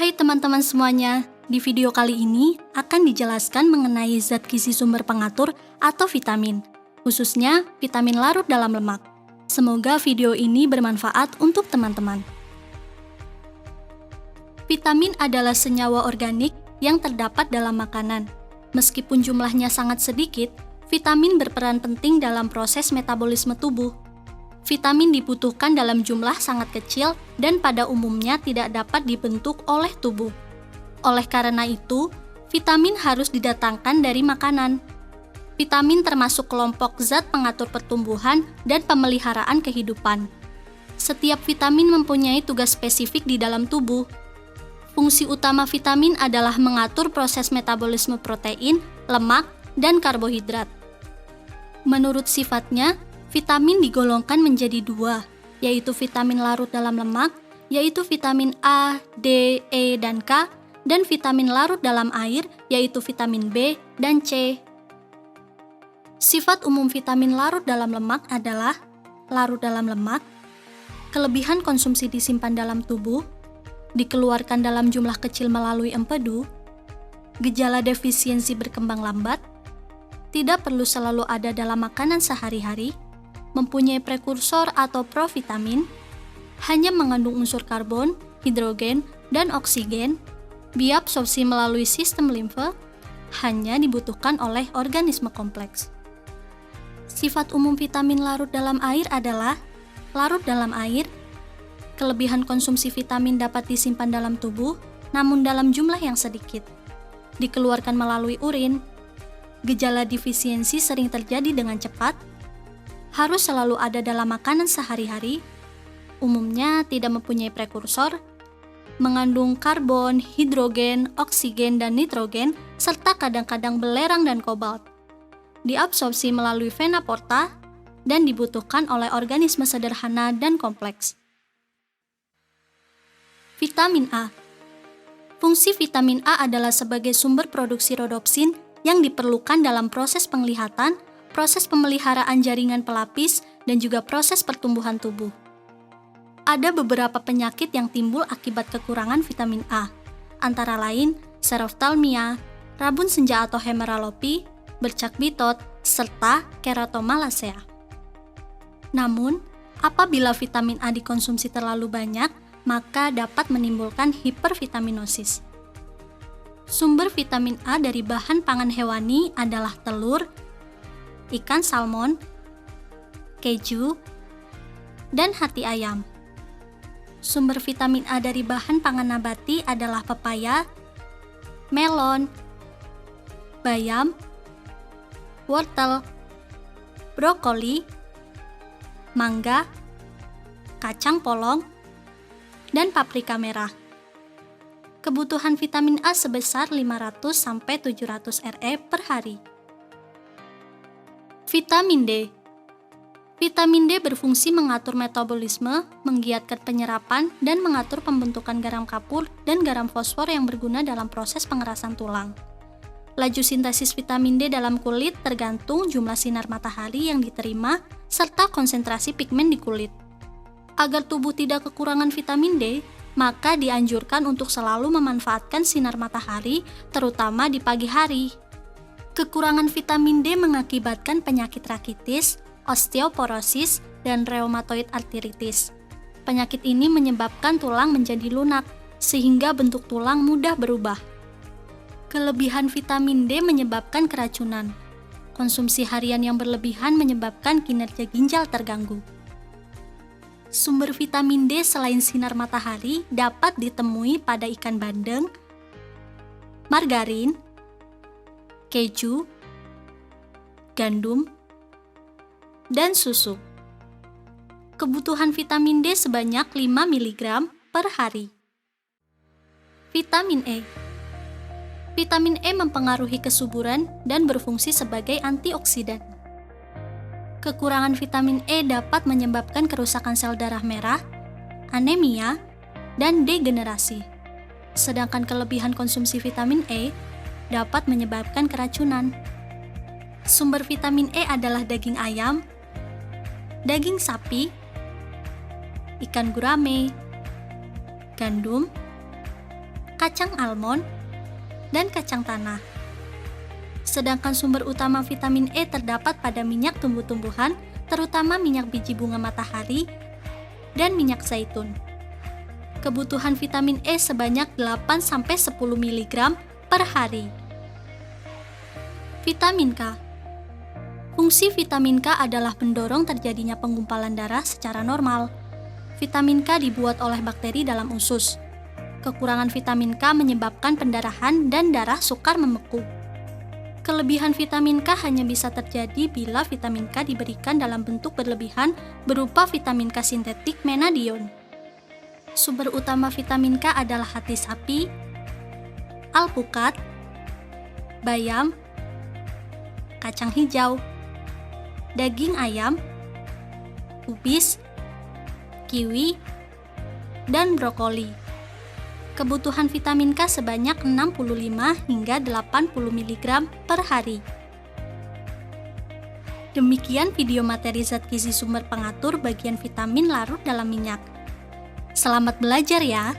Hai teman-teman semuanya, di video kali ini akan dijelaskan mengenai zat gizi sumber pengatur atau vitamin, khususnya vitamin larut dalam lemak. Semoga video ini bermanfaat untuk teman-teman. Vitamin adalah senyawa organik yang terdapat dalam makanan. Meskipun jumlahnya sangat sedikit, vitamin berperan penting dalam proses metabolisme tubuh. Vitamin dibutuhkan dalam jumlah sangat kecil dan pada umumnya tidak dapat dibentuk oleh tubuh. Oleh karena itu, vitamin harus didatangkan dari makanan. Vitamin termasuk kelompok zat pengatur pertumbuhan dan pemeliharaan kehidupan. Setiap vitamin mempunyai tugas spesifik di dalam tubuh. Fungsi utama vitamin adalah mengatur proses metabolisme protein, lemak, dan karbohidrat. Menurut sifatnya, vitamin digolongkan menjadi dua, yaitu vitamin larut dalam lemak, yaitu vitamin A, D, E, dan K, dan vitamin larut dalam air, yaitu vitamin B dan C. Sifat umum vitamin larut dalam lemak adalah larut dalam lemak, kelebihan konsumsi disimpan dalam tubuh, dikeluarkan dalam jumlah kecil melalui empedu, gejala defisiensi berkembang lambat, tidak perlu selalu ada dalam makanan sehari-hari, mempunyai prekursor atau provitamin, hanya mengandung unsur karbon, hidrogen, dan oksigen, biabsorpsi melalui sistem limfe, hanya dibutuhkan oleh organisme kompleks. Sifat umum vitamin larut dalam air adalah larut dalam air, kelebihan konsumsi vitamin dapat disimpan dalam tubuh, namun dalam jumlah yang sedikit. Dikeluarkan melalui urin. Gejala defisiensi sering terjadi dengan cepat, harus selalu ada dalam makanan sehari-hari, umumnya tidak mempunyai prekursor, mengandung karbon, hidrogen, oksigen, dan nitrogen, serta kadang-kadang belerang dan kobalt. Diabsorpsi melalui vena porta, dan dibutuhkan oleh organisme sederhana dan kompleks. Vitamin A. Fungsi vitamin A adalah sebagai sumber produksi rodopsin yang diperlukan dalam proses penglihatan, proses pemeliharaan jaringan pelapis, dan juga proses pertumbuhan tubuh. Ada beberapa penyakit yang timbul akibat kekurangan vitamin A, antara lain seroftalmia, rabun senja atau hemeralopi, bercak bitot, serta keratomalasea. Namun, apabila vitamin A dikonsumsi terlalu banyak, maka dapat menimbulkan hipervitaminosis. Sumber vitamin A dari bahan pangan hewani adalah telur, ikan salmon, keju, dan hati ayam. Sumber vitamin A dari bahan pangan nabati adalah pepaya, melon, bayam, wortel, brokoli, mangga, kacang polong, dan paprika merah. Kebutuhan vitamin A sebesar 500-700 RE per hari. Vitamin D. Vitamin D berfungsi mengatur metabolisme, menggiatkan penyerapan, dan mengatur pembentukan garam kapur dan garam fosfor yang berguna dalam proses pengerasan tulang. Laju sintesis vitamin D dalam kulit tergantung jumlah sinar matahari yang diterima serta konsentrasi pigmen di kulit. Agar tubuh tidak kekurangan vitamin D, maka dianjurkan untuk selalu memanfaatkan sinar matahari, terutama di pagi hari. Kekurangan vitamin D mengakibatkan penyakit rakitis, osteoporosis, dan rheumatoid arthritis. Penyakit ini menyebabkan tulang menjadi lunak, sehingga bentuk tulang mudah berubah. Kelebihan vitamin D menyebabkan keracunan. Konsumsi harian yang berlebihan menyebabkan kinerja ginjal terganggu. Sumber vitamin D selain sinar matahari dapat ditemui pada ikan bandeng, margarin, keju, gandum, dan susu. Kebutuhan vitamin D sebanyak 5 mg per hari. Vitamin E. Vitamin E mempengaruhi kesuburan dan berfungsi sebagai antioksidan. Kekurangan vitamin E dapat menyebabkan kerusakan sel darah merah, anemia, dan degenerasi. Sedangkan kelebihan konsumsi vitamin E dapat menyebabkan keracunan. Sumber vitamin E adalah daging ayam, daging sapi, ikan gurame, gandum, kacang almond, dan kacang tanah. Sedangkan sumber utama vitamin E terdapat pada minyak tumbuh-tumbuhan, terutama minyak biji bunga matahari dan minyak zaitun. Kebutuhan vitamin E sebanyak 8-10 mg per hari. Vitamin K. Fungsi vitamin K adalah mendorong terjadinya penggumpalan darah secara normal. Vitamin K dibuat oleh bakteri dalam usus. Kekurangan vitamin K menyebabkan pendarahan dan darah sukar membeku. Kelebihan vitamin K hanya bisa terjadi bila vitamin K diberikan dalam bentuk berlebihan berupa vitamin K sintetik menadion. Sumber utama vitamin K adalah hati sapi, alpukat, bayam, kacang hijau, daging ayam, kubis, kiwi, dan brokoli. Kebutuhan vitamin K sebanyak 65 hingga 80 mg per hari. Demikian video materi zat gizi sumber pengatur bagian vitamin larut dalam minyak. Selamat belajar ya!